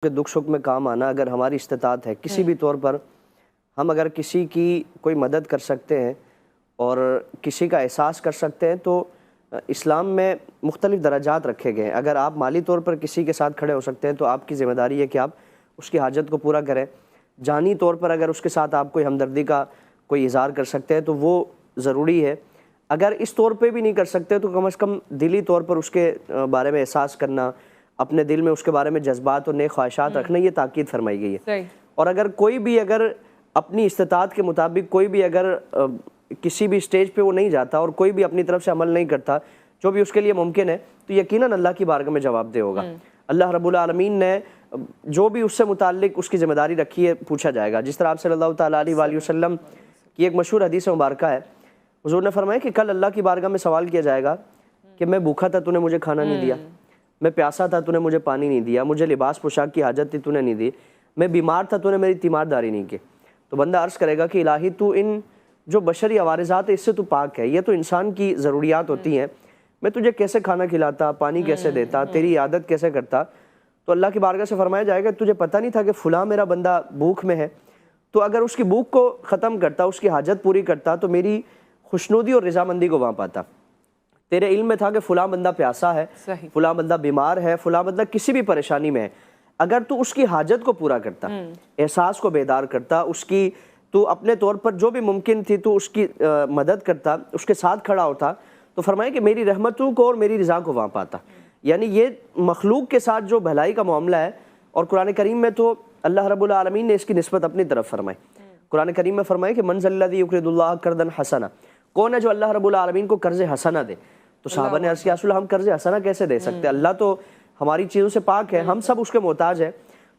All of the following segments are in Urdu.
کہ دکھ سکھ میں کام آنا اگر ہماری استطاعت ہے کسی بھی طور پر ہم اگر کسی کی کوئی مدد کر سکتے ہیں اور کسی کا احساس کر سکتے ہیں تو اسلام میں مختلف درجات رکھے گئے ہیں۔ اگر آپ مالی طور پر کسی کے ساتھ کھڑے ہو سکتے ہیں تو آپ کی ذمہ داری ہے کہ آپ اس کی حاجت کو پورا کریں۔ جانی طور پر اگر اس کے ساتھ آپ کوئی ہمدردی کا کوئی اظہار کر سکتے ہیں تو وہ ضروری ہے۔ اگر اس طور پہ بھی نہیں کر سکتے تو کم از کم دلی طور پر اس کے بارے میں احساس کرنا، اپنے دل میں اس کے بارے میں جذبات اور نیک خواہشات رکھنا، یہ تاکید فرمائی گئی ہے۔ اور اگر کوئی بھی اگر اپنی استطاعت کے مطابق کوئی بھی اگر کسی بھی سٹیج پہ وہ نہیں جاتا اور کوئی بھی اپنی طرف سے عمل نہیں کرتا جو بھی اس کے لیے ممکن ہے تو یقیناً اللہ کی بارگاہ میں جواب دہ ہوگا۔ اللہ رب العالمین نے جو بھی اس سے متعلق اس کی ذمہ داری رکھی ہے پوچھا جائے گا۔ جس طرح آپ صلی اللہ تعالیٰ علیہ وآلہ وسلم کی ایک مشہور حدیث مبارکہ ہے، حضور نے فرمایا کہ کل اللہ کی بارگاہ میں سوال کیا جائے گا کہ میں بھوکا تھا تو نے مجھے کھانا نہیں دیا، میں پیاسا تھا تو نے مجھے پانی نہیں دیا، مجھے لباس پوشاک کی حاجت تھی تو نے نہیں دی، میں بیمار تھا تو نے میری تیمارداری نہیں کی۔ تو بندہ عرض کرے گا کہ الہی تو ان جو بشری عوارضات ہے اس سے تو پاک ہے، یہ تو انسان کی ضروریات ہوتی ہیں، میں تجھے کیسے کھانا کھلاتا، پانی کیسے دیتا، تیری عادت کیسے کرتا؟ تو اللہ کی بارگاہ سے فرمایا جائے گا تجھے پتہ نہیں تھا کہ فلاں میرا بندہ بھوک میں ہے، تو اگر اس کی بھوک کو ختم کرتا، اس کی حاجت پوری کرتا تو میری خوشنودی اور رضامندی کو وہاں پاتا۔ تیرے علم میں تھا کہ فلاں بندہ پیاسا ہے، فلاں بندہ بیمار ہے، فلاں بندہ کسی بھی پریشانی میں ہے، اگر تو اس کی حاجت کو پورا کرتا، احساس کو بیدار کرتا، اس کی تو اپنے طور پر جو بھی ممکن تھی تو اس کی مدد کرتا، اس کے ساتھ کھڑا ہوتا، تو فرمائے کہ میری رحمتوں کو اور میری رضا کو وہاں پاتا۔ یعنی یہ مخلوق کے ساتھ جو بھلائی کا معاملہ ہے، اور قرآن کریم میں تو اللہ رب العالمین نے اس کی نسبت اپنی طرف فرمائی۔ قرآن کریم میں فرمائے کہ من ذا الذی یقرض اللہ قرضا حسنا، کون ہے جو اللہ رب العالمین کو قرض حسنا دے؟ تو صحابہ نے عرض کیا رسول اللہ ہم قرض حسنا کیسے دے سکتے ہیں؟ اللہ تو ہماری چیزوں سے پاک ہے، ہم سب اس کے محتاج ہیں۔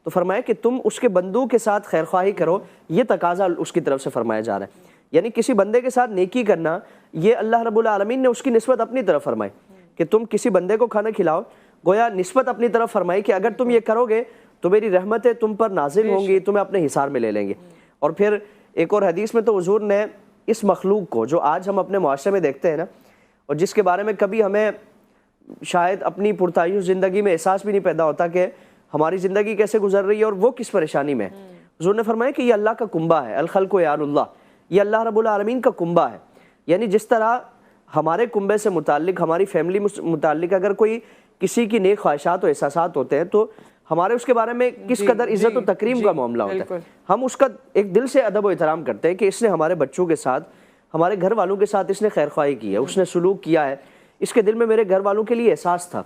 تو فرمایا کہ تم اس کے بندوں کے ساتھ خیر خواہی کرو، یہ تقاضا اس کی طرف سے فرمایا جا رہا ہے۔ یعنی کسی بندے کے ساتھ نیکی کرنا، یہ اللہ رب العالمین نے اس کی نسبت اپنی طرف فرمائی کہ تم کسی بندے کو کھانا کھلاؤ، گویا نسبت اپنی طرف فرمائی کہ اگر تم یہ کرو گے تو میری رحمتیں تم پر نازل ہوں گی، تمہیں اپنے حصار میں لے لیں گے۔ اور پھر ایک اور حدیث میں تو حضور نے اس مخلوق کو جو آج ہم اپنے معاشرے میں دیکھتے ہیں نا، اور جس کے بارے میں کبھی ہمیں شاید اپنی پرتعیش زندگی میں احساس بھی نہیں پیدا ہوتا کہ ہماری زندگی کیسے گزر رہی ہے اور وہ کس پریشانی میں ہے، حضور نے فرمایا کہ یہ اللہ کا کنبہ ہے، الخلق یعل اللہ، یہ اللہ رب العالمین کا کنبہ ہے۔ یعنی جس طرح ہمارے کنبے سے متعلق، ہماری فیملی متعلق اگر کوئی کسی کی نیک خواہشات و احساسات ہوتے ہیں تو ہمارے اس کے بارے میں کس قدر عزت و تکریم کا معاملہ ہوتا ہے، ہم اس کا ایک دل سے ادب و احترام کرتے ہیں کہ اس نے ہمارے بچوں کے ساتھ، ہمارے گھر والوں کے ساتھ اس نے خیر خواہی کی ہے، اس نے سلوک کیا ہے، اس کے دل میں میرے گھر والوں کے لیے احساس تھا۔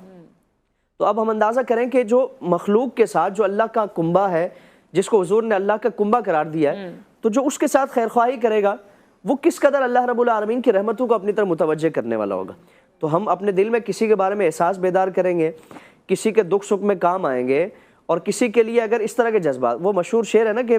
تو اب ہم اندازہ کریں کہ جو مخلوق کے ساتھ جو اللہ کا کنبہ ہے، جس کو حضور نے اللہ کا کنبہ قرار دیا ہے، تو جو اس کے ساتھ خیر خواہی کرے گا وہ کس قدر اللہ رب العالمین کی رحمتوں کو اپنی طرف متوجہ کرنے والا ہوگا۔ تو ہم اپنے دل میں کسی کے بارے میں احساس بیدار کریں گے، کسی کے دکھ سکھ میں کام آئیں گے، اور کسی کے لیے اگر اس طرح کے جذبات، وہ مشہور شعر ہے نا کہ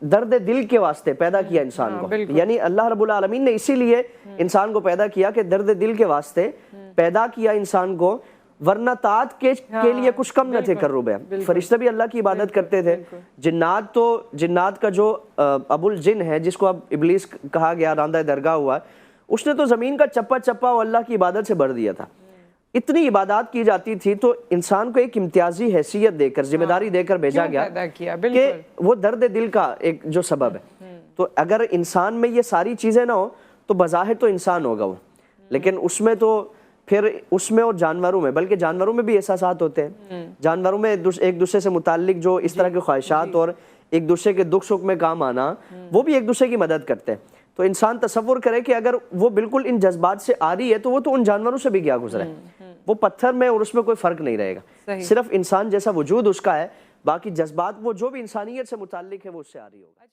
درد دل کے واسطے پیدا کیا انسان کو، یعنی اللہ رب العالمین نے اسی لیے انسان کو پیدا کیا کہ درد دل کے واسطے پیدا کیا انسان کو، ورنہ طاعت کے لیے کچھ کم نہ تھے کرب ہے۔ فرشتے بھی اللہ کی عبادت کرتے تھے، جنات کا جو ابو الجن ہے جس کو اب ابلیس کہا گیا، راندہ درگاہ ہوا، اس نے تو زمین کا چپا چپا اللہ کی عبادت سے بھر دیا تھا۔ اتنی عبادات کی جاتی تھی تو انسان کو ایک امتیازی حیثیت دے کر، ذمہ داری دے کر بھیجا گیا کہ وہ درد دل کا ایک جو سبب ہے۔ تو اگر انسان میں یہ ساری چیزیں نہ ہو تو بظاہر تو انسان ہوگا وہ، لیکن اس میں تو پھر اس میں اور جانوروں میں، بلکہ جانوروں میں بھی احساسات ہوتے ہیں، جانوروں میں ایک دوسرے سے متعلق جو اس طرح کے خواہشات اور ایک دوسرے کے دکھ سکھ میں کام آنا، وہ بھی ایک دوسرے کی مدد کرتے ہیں۔ تو انسان تصور کرے کہ اگر وہ بالکل ان جذبات سے آ رہی ہے تو وہ تو ان جانوروں سے بھی کیا گزرا ہے، وہ پتھر میں اور اس میں کوئی فرق نہیں رہے گا، صرف انسان جیسا وجود اس کا ہے، باقی جذبات وہ جو بھی انسانیت سے متعلق ہے وہ اس سے آ رہی ہوگا۔